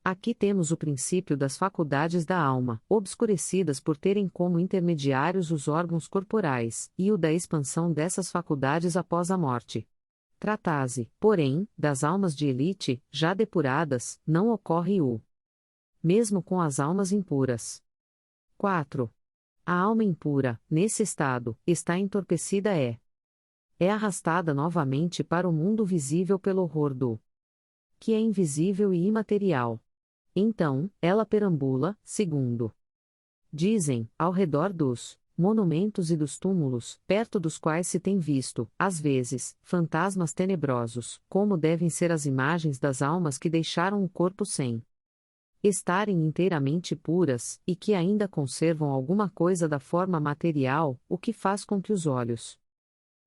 Aqui temos o princípio das faculdades da alma, obscurecidas por terem como intermediários os órgãos corporais, e o da expansão dessas faculdades após a morte. Trata-se, porém, das almas de elite, já depuradas, não ocorre o mesmo com as almas impuras. 4. A alma impura, nesse estado, está entorpecida, é arrastada novamente para o mundo visível pelo horror do que é invisível e imaterial. Então, ela perambula, segundo dizem, ao redor dos monumentos e dos túmulos, perto dos quais se tem visto, às vezes, fantasmas tenebrosos, como devem ser as imagens das almas que deixaram o corpo sem estarem inteiramente puras, e que ainda conservam alguma coisa da forma material, o que faz com que os olhos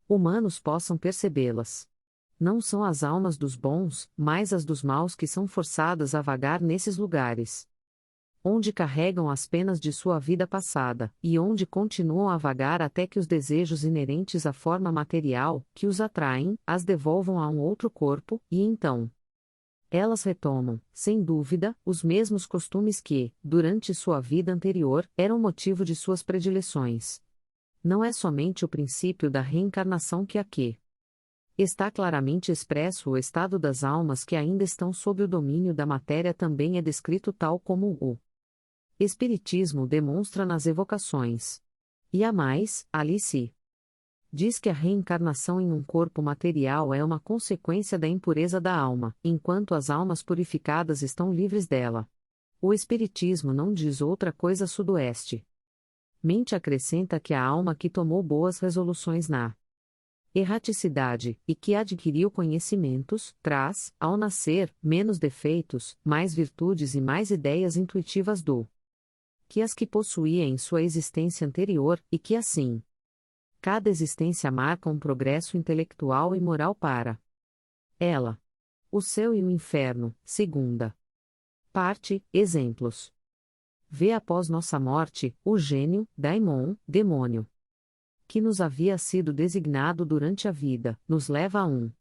humanos possam percebê-las. Não são as almas dos bons, mas as dos maus que são forçadas a vagar nesses lugares, onde carregam as penas de sua vida passada, e onde continuam a vagar até que os desejos inerentes à forma material, que os atraem, as devolvam a um outro corpo, e então elas retomam, sem dúvida, os mesmos costumes que, durante sua vida anterior, eram motivo de suas predileções. Não é somente o princípio da reencarnação que aqui está claramente expresso. O estado das almas que ainda estão sob o domínio da matéria também é descrito tal como o Espiritismo demonstra nas evocações. E a mais, ali se diz que a reencarnação em um corpo material é uma consequência da impureza da alma, enquanto as almas purificadas estão livres dela. O Espiritismo não diz outra coisa. Sudoeste mente acrescenta que a alma que tomou boas resoluções na erraticidade, e que adquiriu conhecimentos, traz, ao nascer, menos defeitos, mais virtudes e mais ideias intuitivas do que as que possuía em sua existência anterior, e que assim cada existência marca um progresso intelectual e moral para ela. O céu e o inferno, segunda parte, exemplos. Vê após nossa morte, o gênio, daimon, demônio, que nos havia sido designado durante a vida, nos leva a um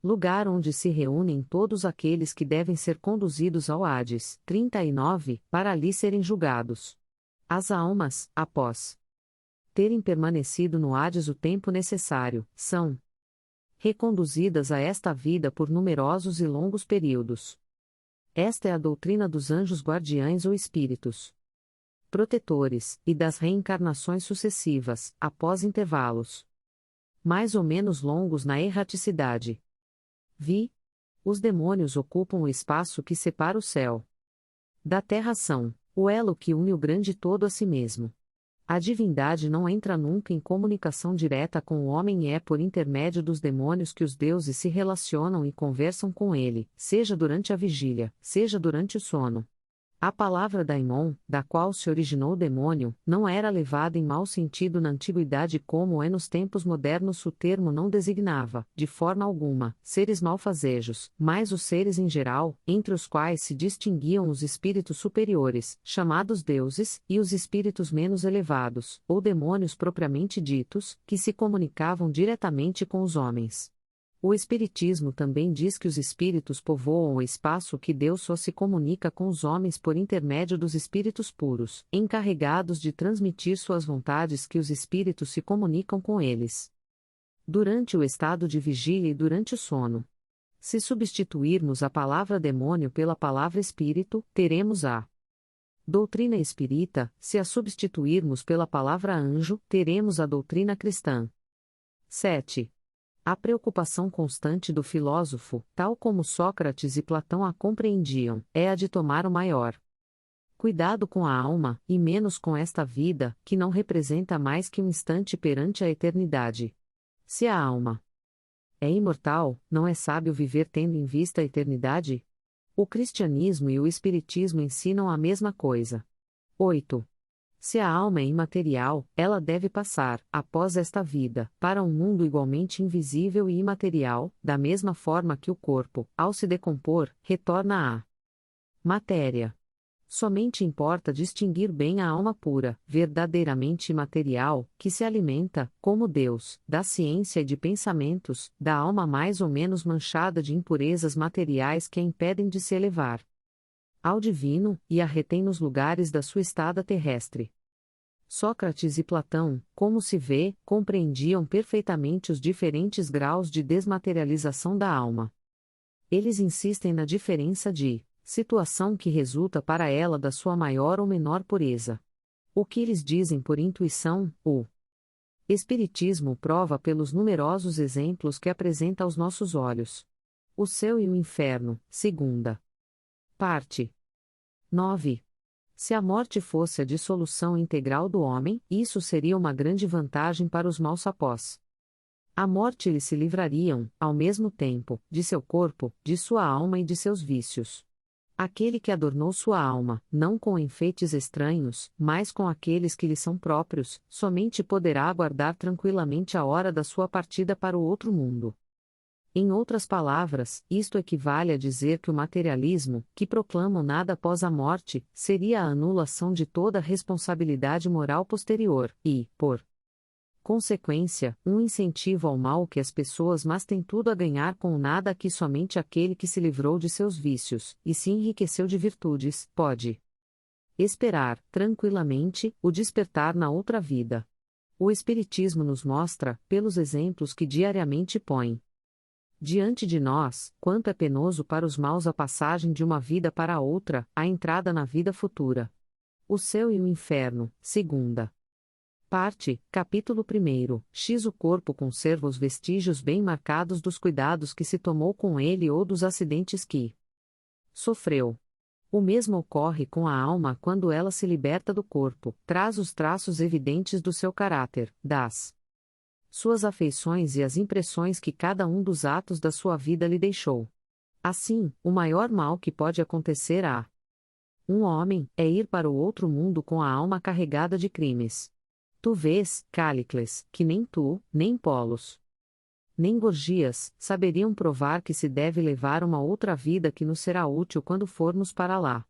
lugar onde se reúnem todos aqueles que devem ser conduzidos ao Hades, 39, para ali serem julgados. As almas, após terem permanecido no Hades o tempo necessário, são reconduzidas a esta vida por numerosos e longos períodos. Esta é a doutrina dos anjos guardiães ou espíritos protetores, e das reencarnações sucessivas, após intervalos mais ou menos longos na erraticidade. Os demônios ocupam o espaço que separa o céu da terra, são o elo que une o grande todo a si mesmo. A divindade não entra nunca em comunicação direta com o homem e é por intermédio dos demônios que os deuses se relacionam e conversam com ele, seja durante a vigília, seja durante o sono. A palavra daimon, da qual se originou o demônio, não era levada em mau sentido na antiguidade como é nos tempos modernos. O termo não designava, de forma alguma, seres malfazejos, mas os seres em geral, entre os quais se distinguiam os espíritos superiores, chamados deuses, e os espíritos menos elevados, ou demônios propriamente ditos, que se comunicavam diretamente com os homens. O Espiritismo também diz que os espíritos povoam o espaço que Deus só se comunica com os homens por intermédio dos espíritos puros, encarregados de transmitir suas vontades, que os espíritos se comunicam com eles durante o estado de vigília e durante o sono. Se substituirmos a palavra demônio pela palavra espírito, teremos a doutrina espírita; se a substituirmos pela palavra anjo, teremos a doutrina cristã. 7. A preocupação constante do filósofo, tal como Sócrates e Platão a compreendiam, é a de tomar o maior cuidado com a alma, e menos com esta vida, que não representa mais que um instante perante a eternidade. Se a alma é imortal, não é sábio viver tendo em vista a eternidade? O cristianismo e o espiritismo ensinam a mesma coisa. 8. Se a alma é imaterial, ela deve passar, após esta vida, para um mundo igualmente invisível e imaterial, da mesma forma que o corpo, ao se decompor, retorna à matéria. Somente importa distinguir bem a alma pura, verdadeiramente imaterial, que se alimenta, como Deus, da ciência e de pensamentos, da alma mais ou menos manchada de impurezas materiais que a impedem de se elevar ao divino, e a retém nos lugares da sua estada terrestre. Sócrates e Platão, como se vê, compreendiam perfeitamente os diferentes graus de desmaterialização da alma. Eles insistem na diferença de situação que resulta para ela da sua maior ou menor pureza. O que eles dizem por intuição, o Espiritismo prova pelos numerosos exemplos que apresenta aos nossos olhos. O céu e o inferno, segunda parte. 9. Se a morte fosse a dissolução integral do homem, isso seria uma grande vantagem para os maus após a morte eles se livrariam, ao mesmo tempo, de seu corpo, de sua alma e de seus vícios. Aquele que adornou sua alma, não com enfeites estranhos, mas com aqueles que lhe são próprios, somente poderá aguardar tranquilamente a hora da sua partida para o outro mundo. Em outras palavras, isto equivale a dizer que o materialismo, que proclama o nada após a morte, seria a anulação de toda a responsabilidade moral posterior, e, por consequência, um incentivo ao mal que as pessoas mas têm tudo a ganhar com o nada que somente aquele que se livrou de seus vícios, e se enriqueceu de virtudes, pode esperar, tranquilamente, o despertar na outra vida. O Espiritismo nos mostra, pelos exemplos que diariamente põe diante de nós, quanto é penoso para os maus a passagem de uma vida para a outra, a entrada na vida futura. O céu e o inferno, segunda parte, capítulo 1. X. O corpo conserva os vestígios bem marcados dos cuidados que se tomou com ele ou dos acidentes que sofreu. O mesmo ocorre com a alma quando ela se liberta do corpo, traz os traços evidentes do seu caráter, das suas afeições e as impressões que cada um dos atos da sua vida lhe deixou. Assim, o maior mal que pode acontecer a um homem é ir para o outro mundo com a alma carregada de crimes. Tu vês, Cállicles, que nem tu, nem Polos nem gorgias, saberiam provar que se deve levar uma outra vida que nos será útil quando formos para lá.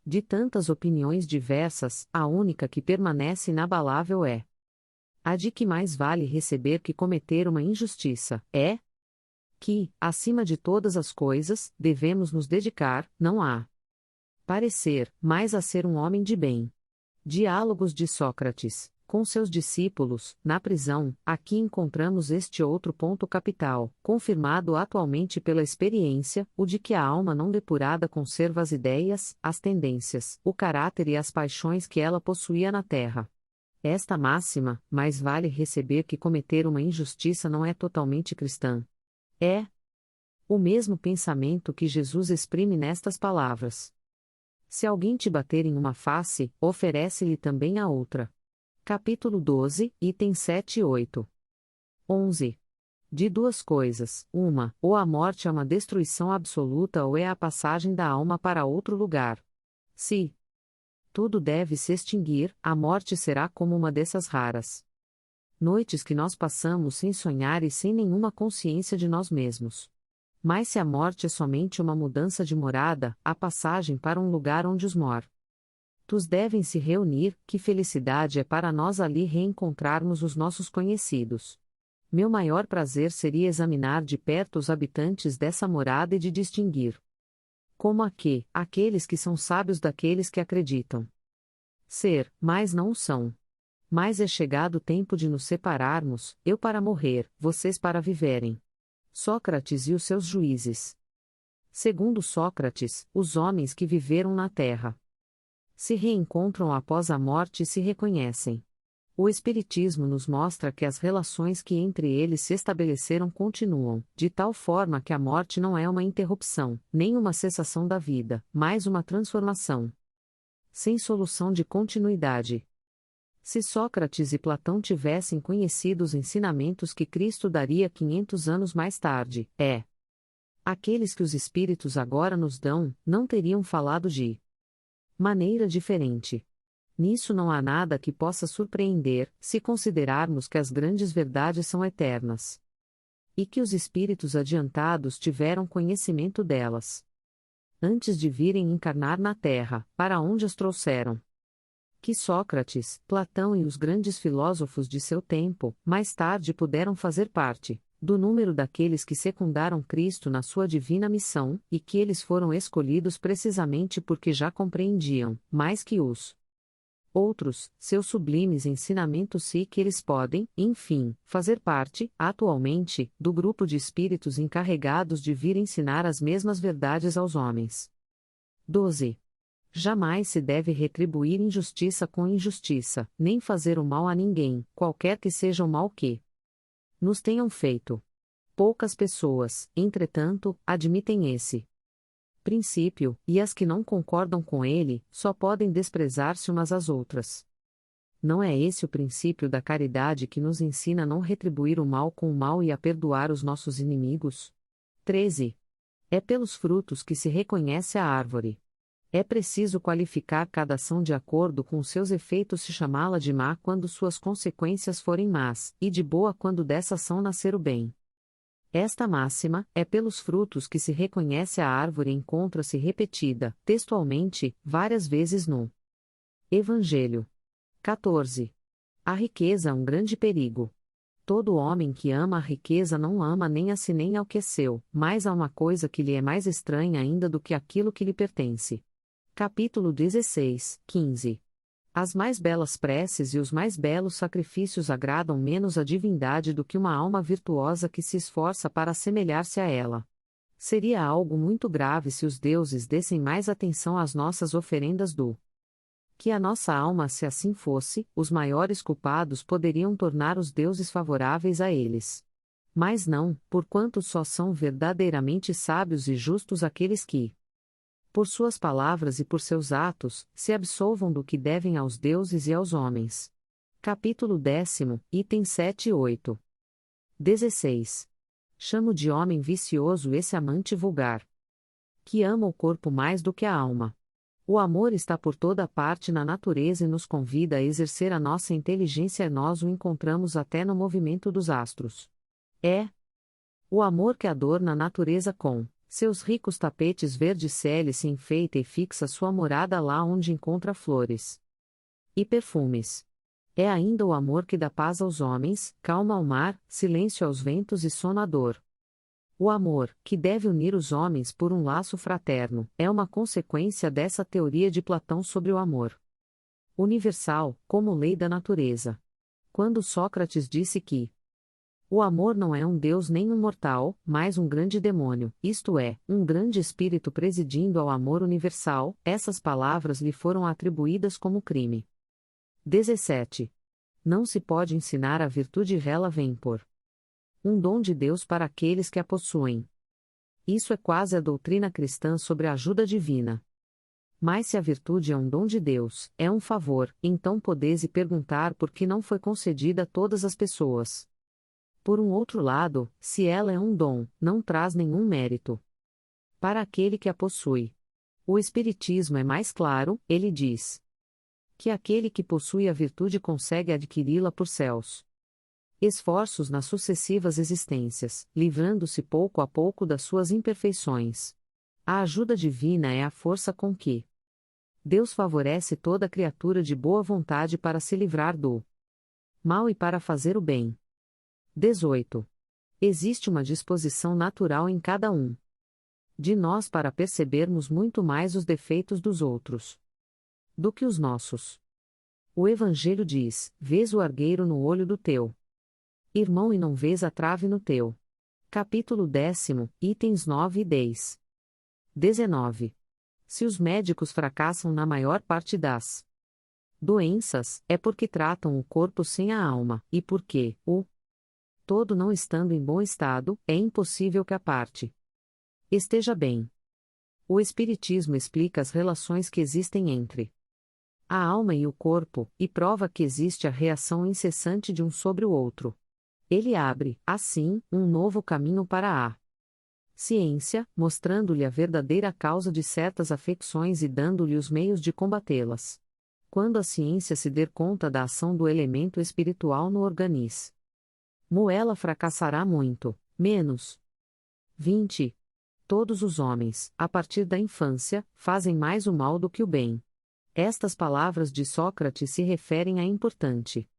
De tantas opiniões diversas, a única que permanece inabalável é a de que mais vale receber que cometer uma injustiça, que, acima de todas as coisas, devemos nos dedicar, não a parecer, mas a ser um homem de bem. Diálogos de Sócrates, com seus discípulos, na prisão. Aqui encontramos este outro ponto capital, confirmado atualmente pela experiência, o de que a alma não depurada conserva as ideias, as tendências, o caráter e as paixões que ela possuía na terra. Esta máxima, mais vale receber que cometer uma injustiça, não é totalmente cristã. É o mesmo pensamento que Jesus exprime nestas palavras: se alguém te bater em uma face, oferece-lhe também a outra. Capítulo 12, itens 7 e 8. 11. De duas coisas, uma, ou a morte é uma destruição absoluta ou é a passagem da alma para outro lugar. Se tudo deve se extinguir, a morte será como uma dessas raras noites que nós passamos sem sonhar e sem nenhuma consciência de nós mesmos. Mas se a morte é somente uma mudança de morada, a passagem para um lugar onde os mortos devem se reunir, que felicidade é para nós ali reencontrarmos os nossos conhecidos. Meu maior prazer seria examinar de perto os habitantes dessa morada e de distinguir como aqueles que são sábios daqueles que acreditam ser, mas não o são. Mas é chegado o tempo de nos separarmos, eu para morrer, vocês para viverem. Sócrates e os seus juízes. Segundo Sócrates, os homens que viveram na terra se reencontram após a morte e se reconhecem. O Espiritismo nos mostra que as relações que entre eles se estabeleceram continuam, de tal forma que a morte não é uma interrupção, nem uma cessação da vida, mas uma transformação sem solução de continuidade. Se Sócrates e Platão tivessem conhecido os ensinamentos que Cristo daria 500 anos mais tarde, aqueles que os espíritos agora nos dão, não teriam falado de maneira diferente. Nisso não há nada que possa surpreender, se considerarmos que as grandes verdades são eternas e que os espíritos adiantados tiveram conhecimento delas antes de virem encarnar na Terra, para onde as trouxeram. Que Sócrates, Platão e os grandes filósofos de seu tempo, mais tarde puderam fazer parte do número daqueles que secundaram Cristo na sua divina missão, e que eles foram escolhidos precisamente porque já compreendiam, mais que os outros, seus sublimes ensinamentos e que eles podem, enfim, fazer parte, atualmente, do grupo de espíritos encarregados de vir ensinar as mesmas verdades aos homens. 12. Jamais se deve retribuir injustiça com injustiça, nem fazer o mal a ninguém, qualquer que seja o mal que nos tenham feito. Poucas pessoas, entretanto, admitem esse princípio, e as que não concordam com ele, só podem desprezar-se umas às outras. Não é esse o princípio da caridade que nos ensina a não retribuir o mal com o mal e a perdoar os nossos inimigos? 13. É pelos frutos que se reconhece a árvore. É preciso qualificar cada ação de acordo com seus efeitos, se chamá-la de má quando suas consequências forem más, e de boa quando dessa ação nascer o bem. Esta máxima, é pelos frutos que se reconhece a árvore, encontra-se repetida, textualmente, várias vezes no Evangelho. 14. A riqueza é um grande perigo. Todo homem que ama a riqueza não ama nem a si nem ao que é seu, mas há uma coisa que lhe é mais estranha ainda do que aquilo que lhe pertence. Capítulo 16, 15. As mais belas preces e os mais belos sacrifícios agradam menos à divindade do que uma alma virtuosa que se esforça para assemelhar-se a ela. Seria algo muito grave se os deuses dessem mais atenção às nossas oferendas do que a nossa alma. Se assim fosse, os maiores culpados poderiam tornar os deuses favoráveis a eles. Mas não, porquanto só são verdadeiramente sábios e justos aqueles que, por suas palavras e por seus atos, se absolvam do que devem aos deuses e aos homens. Capítulo 10, itens 7 e 8. 16. Chamo de homem vicioso esse amante vulgar, que ama o corpo mais do que a alma. O amor está por toda parte na natureza e nos convida a exercer a nossa inteligência, nós o encontramos até no movimento dos astros. É O amor que adorna a natureza com seus ricos tapetes verde-cele se enfeita e fixa sua morada lá onde encontra flores e perfumes. É ainda o amor que dá paz aos homens, calma ao mar, silêncio aos ventos e sono à dor. O amor, que deve unir os homens por um laço fraterno, é uma consequência dessa teoria de Platão sobre o amor universal, como lei da natureza. Quando Sócrates disse que o amor não é um deus nem um mortal, mas um grande demônio, isto é, um grande espírito presidindo ao amor universal, essas palavras lhe foram atribuídas como crime. 17. Não se pode ensinar a virtude, ela vem por um dom de Deus para aqueles que a possuem. Isso é quase a doutrina cristã sobre a ajuda divina. Mas se a virtude é um dom de Deus, é um favor, então podeis perguntar por que não foi concedida a todas as pessoas. Por um outro lado, se ela é um dom, não traz nenhum mérito para aquele que a possui. O Espiritismo é mais claro, ele diz que aquele que possui a virtude consegue adquiri-la por seus esforços nas sucessivas existências, livrando-se pouco a pouco das suas imperfeições. A ajuda divina é a força com que Deus favorece toda criatura de boa vontade para se livrar do mal e para fazer o bem. 18. Existe uma disposição natural em cada um de nós para percebermos muito mais os defeitos dos outros do que os nossos. O Evangelho diz: vês o argueiro no olho do teu irmão e não vês a trave no teu. Capítulo 10, itens 9 e 10. 19. Se os médicos fracassam na maior parte das doenças, é porque tratam o corpo sem a alma, e porque, o todo não estando em bom estado, é impossível que a parte esteja bem. O Espiritismo explica as relações que existem entre a alma e o corpo, e prova que existe a reação incessante de um sobre o outro. Ele abre, assim, um novo caminho para a ciência, mostrando-lhe a verdadeira causa de certas afecções e dando-lhe os meios de combatê-las. Quando a ciência se der conta da ação do elemento espiritual no organismo, ela fracassará muito, menos. 20. Todos os homens, a partir da infância, fazem mais o mal do que o bem. Estas palavras de Sócrates se referem à importante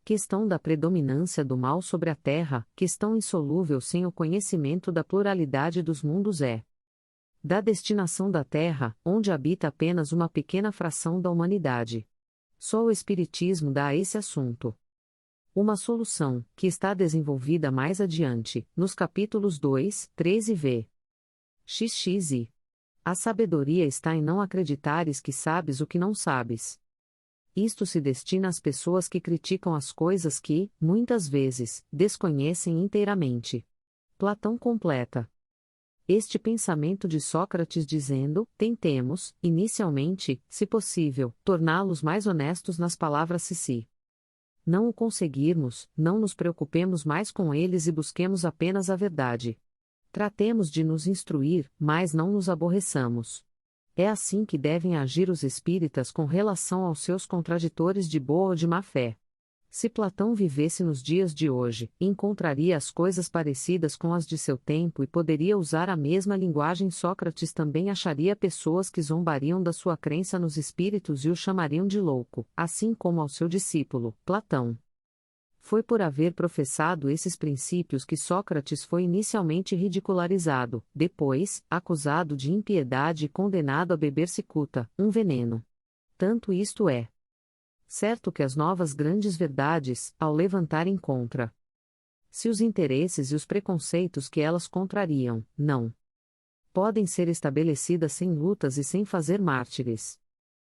questão da predominância do mal sobre a terra, questão insolúvel sem o conhecimento da pluralidade dos mundos da destinação da terra, onde habita apenas uma pequena fração da humanidade. Só o Espiritismo dá a esse assunto uma solução, que está desenvolvida mais adiante, nos capítulos 2, 3 e v. xx. A sabedoria está em não acreditares que sabes o que não sabes. Isto se destina às pessoas que criticam as coisas que, muitas vezes, desconhecem inteiramente. Platão completa este pensamento de Sócrates dizendo: tentemos, inicialmente, se possível, torná-los mais honestos nas palavras se não o conseguirmos, não nos preocupemos mais com eles e busquemos apenas a verdade. Tratemos de nos instruir, mas não nos aborreçamos. É assim que devem agir os espíritas com relação aos seus contraditores de boa ou de má fé. Se Platão vivesse nos dias de hoje, encontraria as coisas parecidas com as de seu tempo e poderia usar a mesma linguagem. Sócrates também acharia pessoas que zombariam da sua crença nos espíritos e o chamariam de louco, assim como ao seu discípulo, Platão. Foi por haver professado esses princípios que Sócrates foi inicialmente ridicularizado, depois, acusado de impiedade e condenado a beber cicuta, um veneno. Tanto isto é certo que as novas grandes verdades, ao levantarem contra se os interesses e os preconceitos que elas contrariam, não podem ser estabelecidas sem lutas e sem fazer mártires.